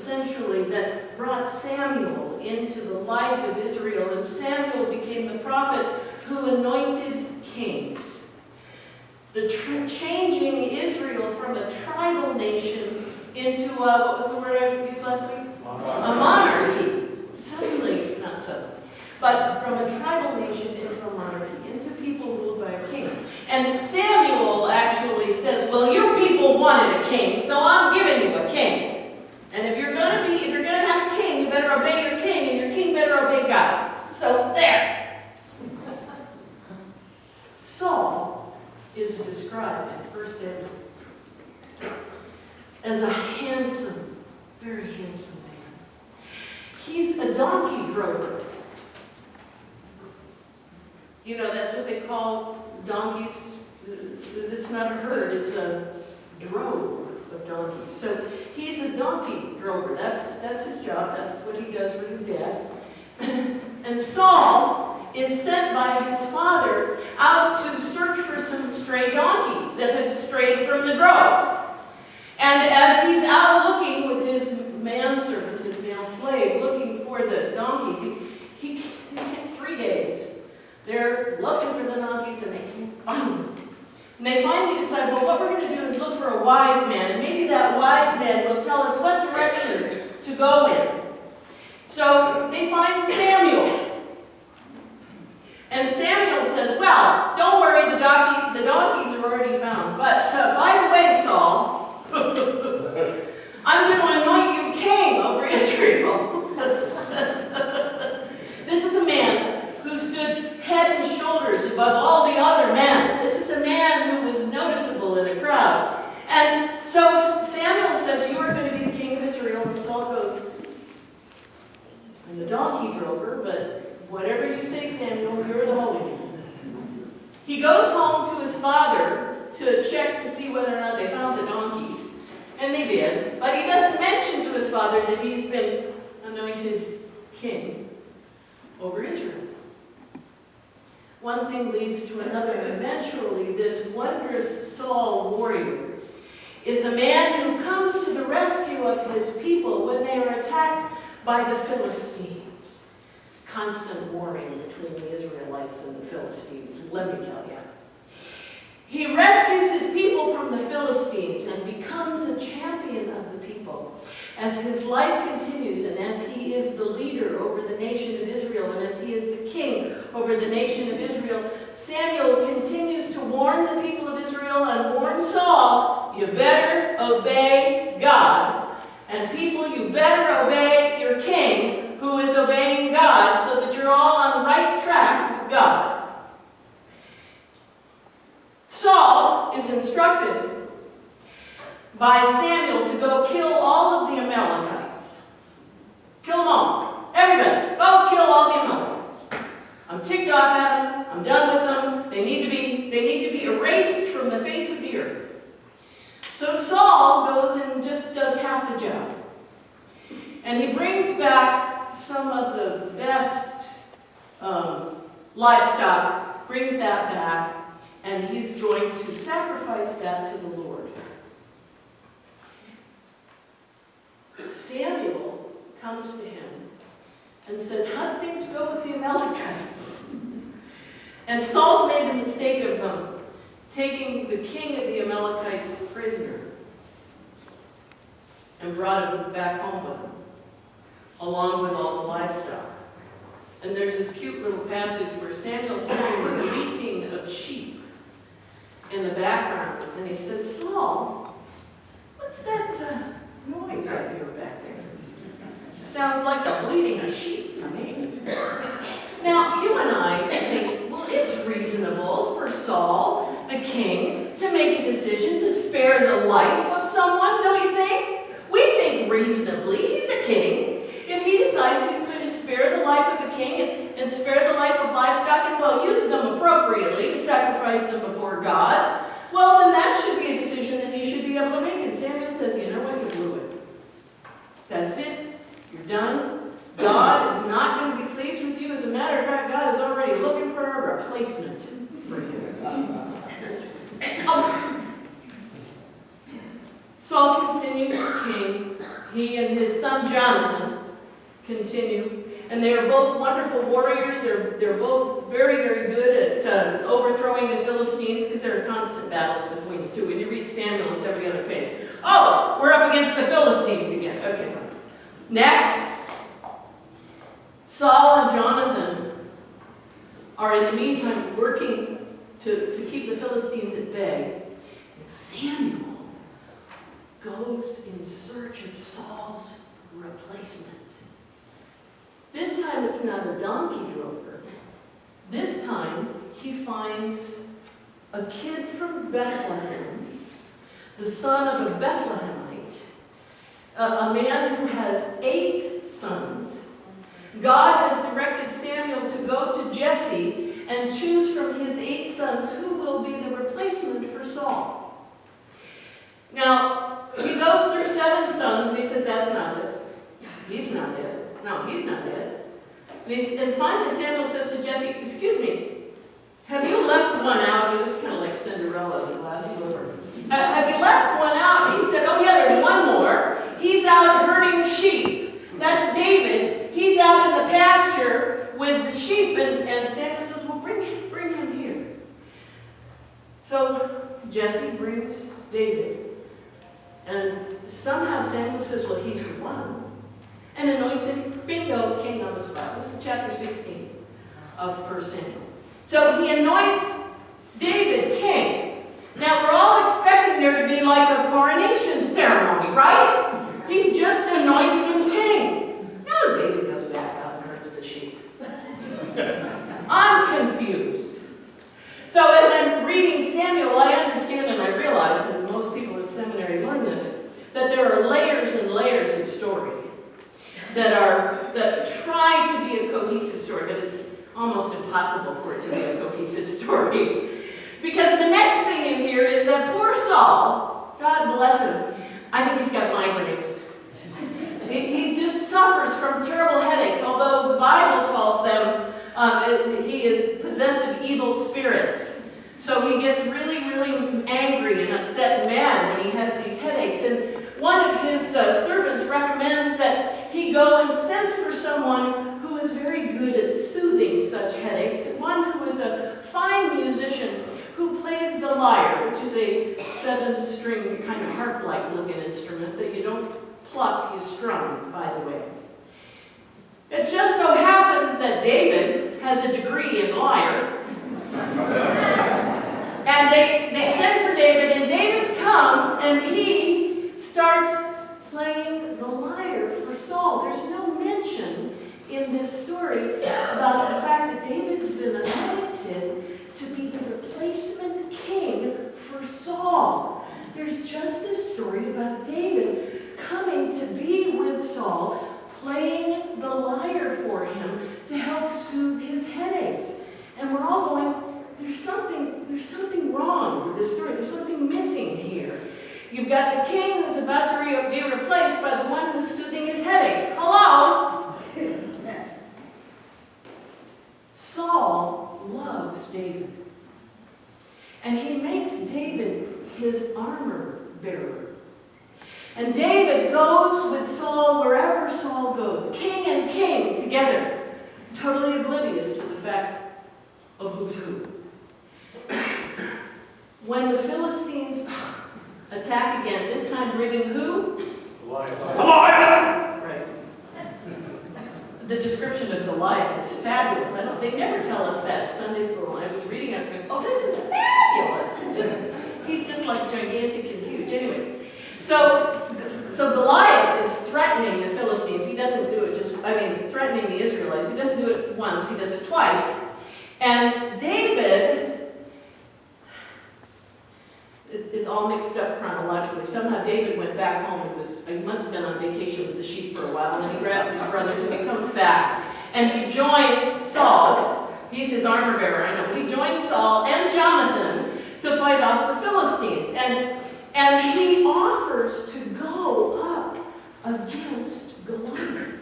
essentially, that brought Samuel into the life of Israel, and Samuel became the prophet who anointed kings. The changing Israel from a tribal nation into what was the word I used last week? A monarchy. Suddenly, not suddenly, but from a tribal nation into a monarchy, into people ruled by a king. And Samuel actually says, well, your people wanted a king, so I'm giving you a king. And if you're gonna have a king, you better obey your king, and your king better obey God. So there. Saul is described in 1 Samuel as a handsome, very handsome man. He's a donkey drover. You know, that's what they call donkeys. It's not a herd, it's a drove of donkeys. So he's a donkey drover. That's his job. That's what he does for his dad. And Saul is sent by his father out to search for some stray donkeys that had strayed from the drove. And as he's out looking with his manservant, his male slave, looking for the donkeys, he 3 days. They're looking for the donkeys and they can't find them. And they finally decide, well, what we're going to do is look for a wise man, and maybe that wise man will tell us what direction to go in. So they find Samuel. And Samuel says, well, don't worry, the donkeys are already found. But by the way, Saul, I'm going to anoint you king over Israel. This is a man who stood head and shoulders above all the other men. This is a man who was noticeable in a crowd. And so Samuel says, you are going to be the king of Israel. And Saul goes, I'm the donkey drover, but whatever you say, Samuel, you're the holy man. He goes home to his father to check to see whether or not they found the donkeys. And they did. But he doesn't mention to his father that he's been anointed king over Israel. One thing leads to another, and eventually this wondrous Saul warrior is a man who comes to the rescue of his people when they are attacked by the Philistines. Constant warring between the Israelites and the Philistines, let me tell you. He rescues his people from the Philistines and becomes a champion of the people. As his life continues and as he is the leader over the nation of Israel and as he is the king over the nation of Israel, Samuel continues to warn the people of Israel and warn Saul, you better obey God. And people, you better obey your king who is obeying God so that you're all on the right track with God. Saul is instructed by Samuel to go kill all of the Amalekites. Kill them all. Everybody, go kill all the Amalekites. I'm ticked off at them. I'm done with them. They need to be erased from the face of the earth. So Saul goes and just does half the job. And he brings back some of the best livestock, brings that back, and he's going to sacrifice that to the Lord. Samuel comes to him and says, how'd things go with the Amalekites? And Saul's made the mistake of taking the king of the Amalekites prisoner and brought him back home with him, along with all the livestock. And there's this cute little passage where Samuel's hearing the bleating of sheep in the background, and he says, Saul, what's that noise I hear back there? Sounds like the bleating of sheep to me. Now, you and I think, well, it's reasonable for Saul, the king, to make a decision to spare the life of someone, don't you think? We think reasonably. He's a king. If he decides he's going to spare the life of a king and spare the life of livestock and, well, use them appropriately to sacrifice them before God, well, then that should be a decision that he should be able to make. And Samuel says, you know what, you blew it. That's it. You're done. God is not going to be pleased with you. As a matter of fact, God is already looking for a replacement for you. Saul continues as king. he and his son Jonathan continue. And they are both wonderful warriors. They're both very, very good at overthrowing the Philistines, because there are constant battles between the two. When you read Samuel, it's every other page. Oh, we're up against the Philistines again. Okay, fine. Next, Saul and Jonathan are in the meantime working to keep the Philistines at bay. And Samuel goes in search of Saul's replacement. This time it's not a donkey drover. This time he finds a kid from Bethlehem, the son of a Bethlehemite, a man who has 8 sons. God has directed Samuel to go to Jesse and choose from his 8 sons who will be the replacement for Saul. Now, he goes through 7 sons and he says, that's not it. He's not it. No, he's not it. And finally Samuel says to Jesse, excuse me, have you left one out? It was kind of like Cinderella, the last sliver. Have you left one out? He said, oh yeah, there's one more. He's out herding sheep. That's David. He's out in the pasture with the sheep. And Samuel says, well, bring him here. So Jesse brings David. And somehow Samuel says, well, he's the one. And anoints him, bingo, king on the spot. This is chapter 16 of 1 Samuel. So he anoints David king. Now we're all expecting there to be like a coronation ceremony, right? He's just anointing him king. No, David goes back out and herds the sheep. I'm confused. So as I'm reading Samuel, I understand and I realize, and most people in seminary learn this, that there are layers and layers of story that try to be a cohesive story, but it's almost impossible for it to be a cohesive story. Because the next thing in here is that poor Saul, God bless him, I think he's got migraines. He just suffers from terrible headaches, although the Bible calls them, he is possessed of evil spirits. So he gets really, really angry and upset and mad when he has these headaches. And one of his servants recommends that he go and send for someone who is very good at soothing such headaches, one who is a fine musician who plays the lyre, which is a 7-string kind of harp-like looking instrument that you don't pluck, you strum, by the way. It just so happens that David has a degree in lyre. And they send for David, and David comes, and he starts playing the lyre for Saul. There's no mention in this story about the fact that David's been anointed to be the replacement king for Saul. There's just this story about David coming to be with Saul, playing the lyre for him to help soothe his headaches. And we're all going, there's something wrong with this story. There's something missing here. You've got the king who's about to be replaced by the one who's soothing his headaches. Hello? Saul loves David. And he makes David his armor bearer. And David goes with Saul wherever Saul goes, king and king together, totally oblivious to the fact of who's who. When the Philistines attack again, this time bringing who? Goliath. Right. The description of Goliath is fabulous. They never tell us that at Sunday school. When I was reading, I was going, oh, this is fabulous. He's just like gigantic and huge. Anyway, so Goliath is threatening the Philistines. He doesn't do it threatening the Israelites. He doesn't do it once, he does it twice. And David, it's all mixed up chronologically. Somehow David went back home. He must have been on vacation with the sheep for a while, and then he grabs his brothers and he comes back. And he joins Saul. He's his armor bearer, I know. He joins Saul and Jonathan to fight off the Philistines. And he offers to go up against Goliath.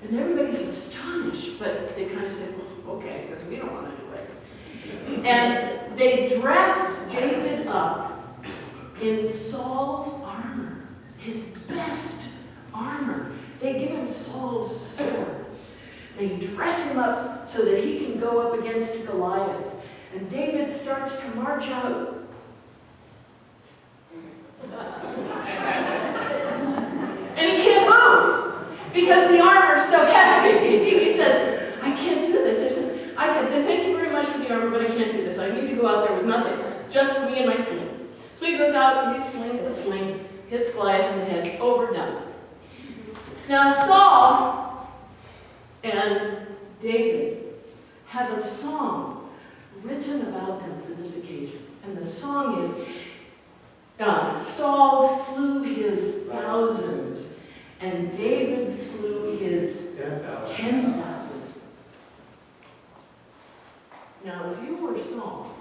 And everybody's astonished, but they kind of say, well, okay, because we don't want to do it. And they dress David up in Saul's armor, his best armor. They give him Saul's sword. They dress him up so that he can go up against Goliath. And David starts to march out. And he can't move because the armor is so heavy. He said, I can't do this. Thank you very much for the armor, but I can't do this. I need to go out there with nothing, just me and my sling. So he goes out and he slings the sling, hits Goliath in the head, over, done. Now Saul and David have a song written about them for this occasion. And the song is, Saul slew his thousands, and David slew his 10,000. Now, if you were Saul,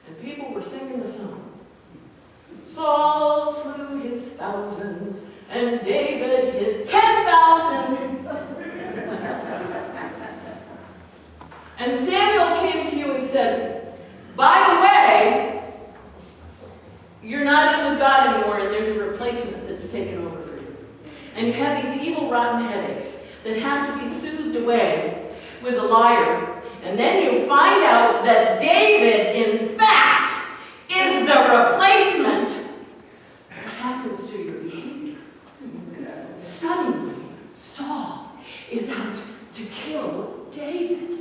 and people were singing the song, Saul slew his thousands, and David his 10,000. And Samuel came to you and said, by the way, you're not in with God anymore, and there's a replacement that's taken over for you. And you have these evil, rotten headaches that have to be soothed away with a lyre. And then you find out that David, in fact, is the replacement. What happens to your behavior? Suddenly, Saul is out to kill David.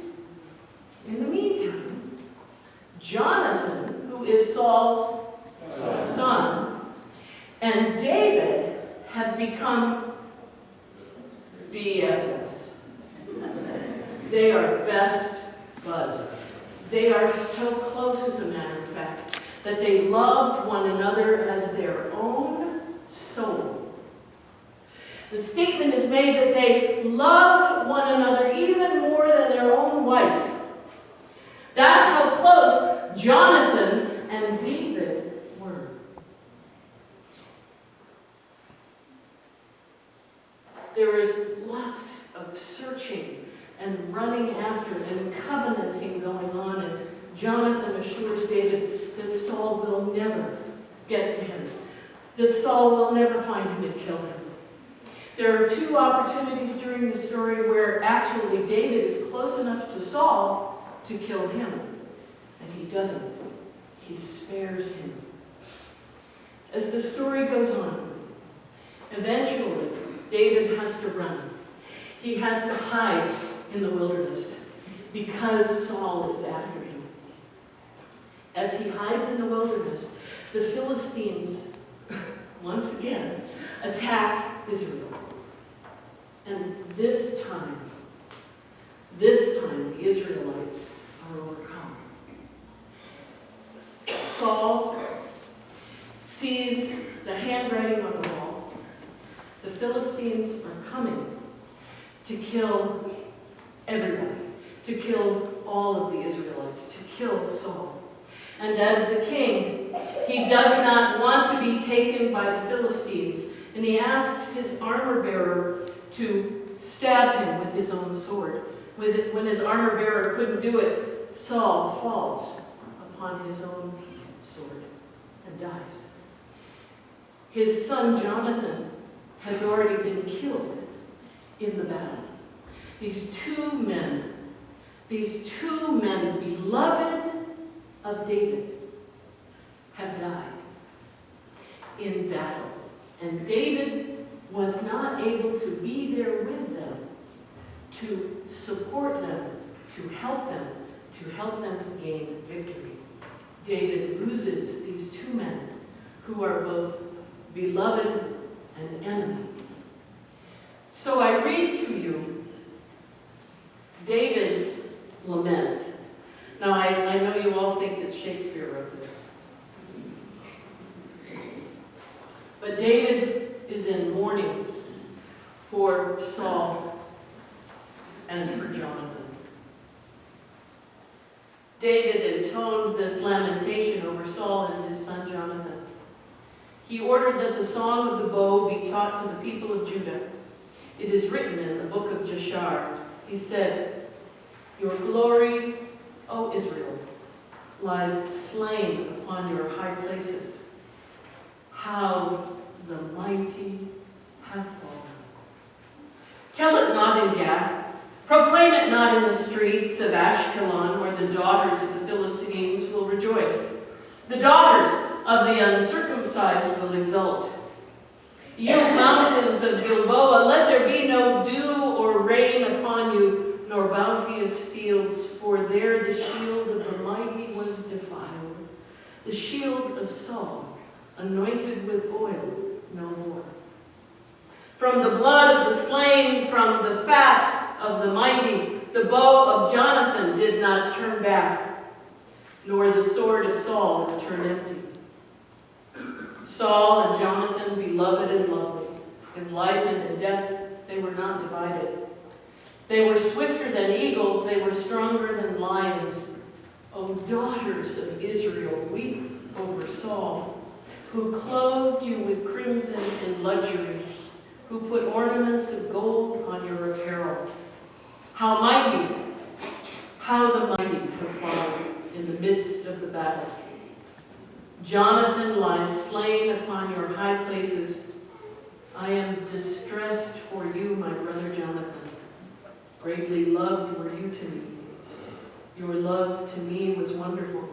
In the meantime, Jonathan, who is Saul's son, and David have become BFFs. They are best buds. They are so close, as a matter of fact, that they loved one another as their own soul. The statement is made that they loved one another even more than their own wife. That's how close Jonathan and David were. There is lots of searching and running after and covenanting going on, and Jonathan assures David that Saul will never get to him, that Saul will never find him and kill him. There are two opportunities during the story where actually David is close enough to Saul to kill him, and he doesn't. He spares him. As the story goes on, eventually David has to run. He has to hide in the wilderness because Saul is after him. As he hides in the wilderness, the Philistines, once again, attack Israel. And this time, the Israelites are overcome. Saul sees the handwriting on the wall. The Philistines are coming to kill everybody, to kill all of the Israelites, to kill Saul. And as the king, he does not want to be taken by the Philistines, and he asks his armor-bearer to stab him with his own sword. When his armor-bearer couldn't do it, Saul falls upon his own sword and dies. His son Jonathan has already been killed in the battle. These two men, beloved of David, have died in battle. And David was not able to be there with them, to support them, to help them gain victory. David loses these two men who are both beloved and enemy. So I read to you David's Lament. Now I know you all think that Shakespeare wrote this. But David is in mourning for Saul and for Jonathan. David intoned this lamentation over Saul and his son Jonathan. He ordered that the song of the bow be taught to the people of Judah. It is written in the book of Jashar. He said, "Your glory, O Israel, lies slain upon your high places. How the mighty have Tell it not in Gath. Proclaim it not in the streets of Ashkelon, where the daughters of the Philistines will rejoice. The daughters of the uncircumcised will exult. You mountains of Gilboa, let there be no dew or rain upon you, nor bounteous fields, for there the shield of the mighty was defiled, the shield of Saul, anointed with oil, no more. From the blood of the slain, from the fat of the mighty, the bow of Jonathan did not turn back, nor the sword of Saul return empty. Saul and Jonathan, beloved and lovely, in life and in death, they were not divided. They were swifter than eagles, they were stronger than lions. O daughters of Israel, weep over Saul, who clothed you with crimson and luxury, who put ornaments of gold on your apparel. How mighty, how the mighty have fallen in the midst of the battle. Jonathan lies slain upon your high places. I am distressed for you, my brother Jonathan. Greatly loved were you to me. Your love to me was wonderful,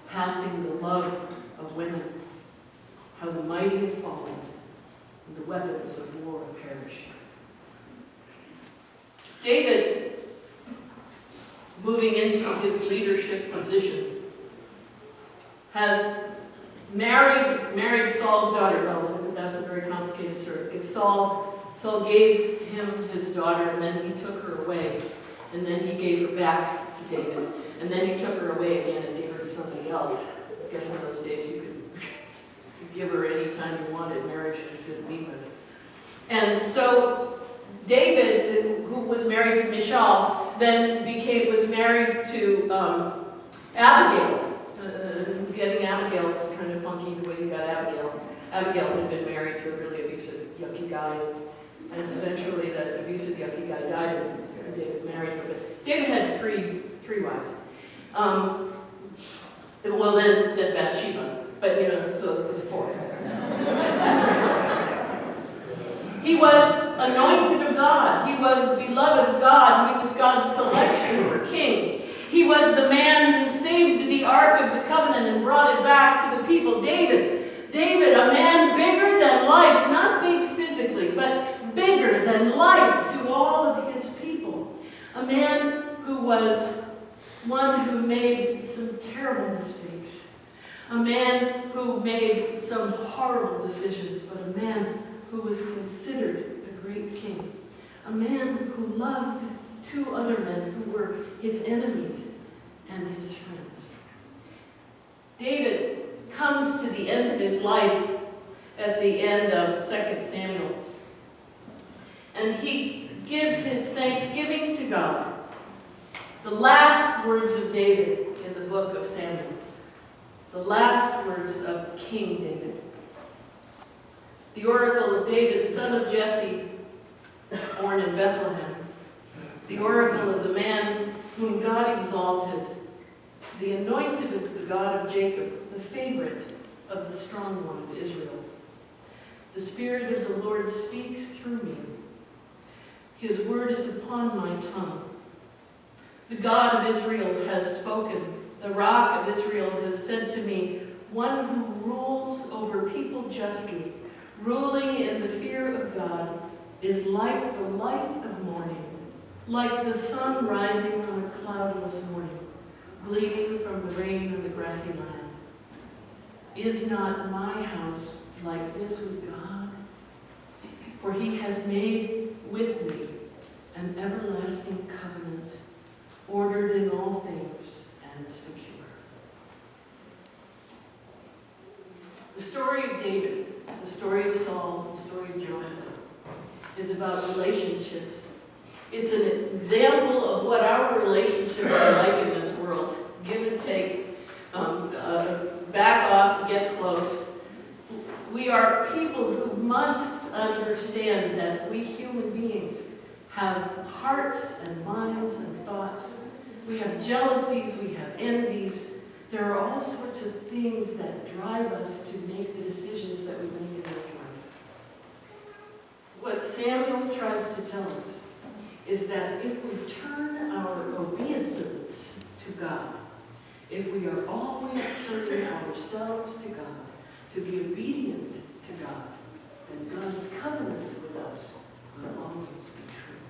passing the love of women. How the mighty have fallen, and the weapons of war perish. David, moving into his leadership position, has married Saul's daughter. Well, that's a very complicated story, because Saul gave him his daughter, and then he took her away, and then he gave her back to David, and then he took her away again and gave her to somebody else. I guess in those days you could give her any time you wanted. Marriage was good to be with. And so David, who was married to Michal, then was married to Abigail. Getting Abigail was kind of funky the way you got Abigail. Abigail had been married to a really abusive, yucky guy, and eventually that abusive, yucky guy died, and David married her. But David had three wives. Well, then Bathsheba, but so it was four. He was anointed of God. He was beloved of God. He was God's selection for king. He was the man who saved the Ark of the Covenant and brought it back to the people. David, a man bigger than life, not big physically, but bigger than life to all of his people. A man who was one who made some terrible mistakes. A man who made some horrible decisions, but a man who was considered a great king. A man who loved two other men who were his enemies and his friends. David comes to the end of his life at the end of 2 Samuel. And he gives his thanksgiving to God. The last words of David in the book of Samuel. The last words of King David. The oracle of David, son of Jesse, born in Bethlehem. The oracle of the man whom God exalted, the anointed of the God of Jacob, the favorite of the strong one of Israel. The Spirit of the Lord speaks through me. His word is upon my tongue. The God of Israel has spoken. The Rock of Israel has said to me, one who rules over people justly, ruling in the fear of God, is like the light of morning, like the sun rising on a cloudless morning, gleaming from the rain of the grassy land. Is not my house like this with God? For he has made with me an everlasting covenant, ordered in all things and secure. The story of David, the story of Saul, the story of Jonathan, is about relationships. It's an example of what our relationships are like in this world. Give and take, back off, get close. We are people who must understand that we human beings have hearts and minds and thoughts. We have jealousies, we have envies. There are all sorts of things that drive us to make the decisions that we make in this life. what Samuel tries to tell us is that if we turn our obeisance to God, if we are always turning ourselves to God, to be obedient to God, then God's covenant with us will always be true.